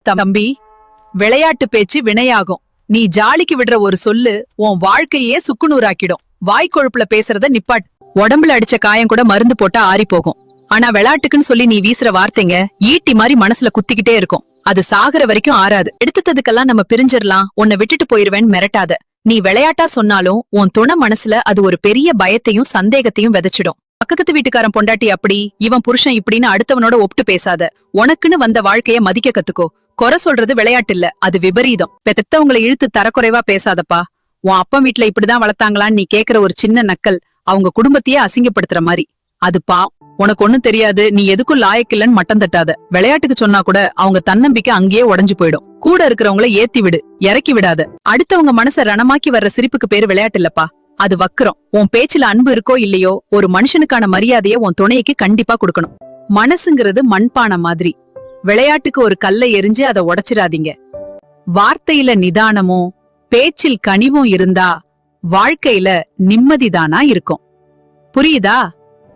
தம்பி, விளையாட்டு பேச்சு வினையாகும். நீ ஜாலிக்கு விடுற ஒரு சொல்லு உன் வாழ்க்கையே சுக்குநூறாக்கிடும். வாய்க்கொழுப்புல பேசுறத நிப்பாட். உடம்புல அடிச்ச காயம் கூட மருந்து போட்டா ஆறி போகும். ஆனா விளையாட்டுக்குன்னு சொல்லி நீ வீசுற வார்த்தைங்க ஈட்டி மாதிரி மனசுல குத்திக்கிட்டே இருக்கும். அது சாகுற வரைக்கும் ஆறாது. எடுத்ததுக்கெல்லாம் நம்ம பிரிஞ்சிடலாம், உன்னை விட்டுட்டு போயிருவேன்னு மிரட்டாத. நீ விளையாட்டா சொன்னாலும் உன் துணை மனசுல அது ஒரு பெரிய பயத்தையும் சந்தேகத்தையும் விதைச்சிடும். பக்கத்து வீட்டுக்காரன் பொண்டாட்டி அப்படி, இவன் புருஷன் இப்படின்னு அடுத்தவனோட ஒப்பிட்டு பேசாத. உனக்குன்னு வந்த வாழ்க்கைய மதிக்க கத்துக்கோ. குறை சொல்றது விளையாட்டு இல்ல, அது விபரீதம். பெத்தவங்களை இழுத்து தரக்குறைவா பேசாதப்பா. உன் அப்பா வீட்டுல இப்படிதான் வளர்த்தாங்களான்னு நீ கேக்குற ஒரு சின்ன நக்கல் அவங்க குடும்பத்தையே அசிங்கப்படுத்துற மாதிரி. அதுப்பா உனக்கு ஒண்ணும் தெரியாது, நீ எதுக்கும் லாயக்கில்லன்னு மட்டம் தட்டாத. விளையாட்டுக்கு சொன்னா கூட அவங்க தன்னம்பிக்கை அங்கேயே உடைஞ்சு போயிடும். கூட இருக்கிறவங்கள ஏத்தி விடு, இறக்கி விடாத. அடுத்தவங்க மனச ரணமாக்கி வர்ற சிரிப்புக்கு பேரு விளையாட்டு இல்லப்பா, அது வக்கரம். உன் பேச்சுல அன்பு இருக்கோ இல்லையோ, ஒரு மனுஷனுக்கான மரியாதைய உன் துணைக்கு கண்டிப்பா கொடுக்கணும். மனசுங்கிறது மண்பானை மாதிரி. விளையாட்டுக்கு ஒரு கல்லை எரிஞ்சு அதை உடைச்சிடாதீங்க. வார்த்தையில நிதானமும் பேச்சில் கனிவும் இருந்தா வாழ்க்கையில நிம்மதிதானா இருக்கும். புரியுதா?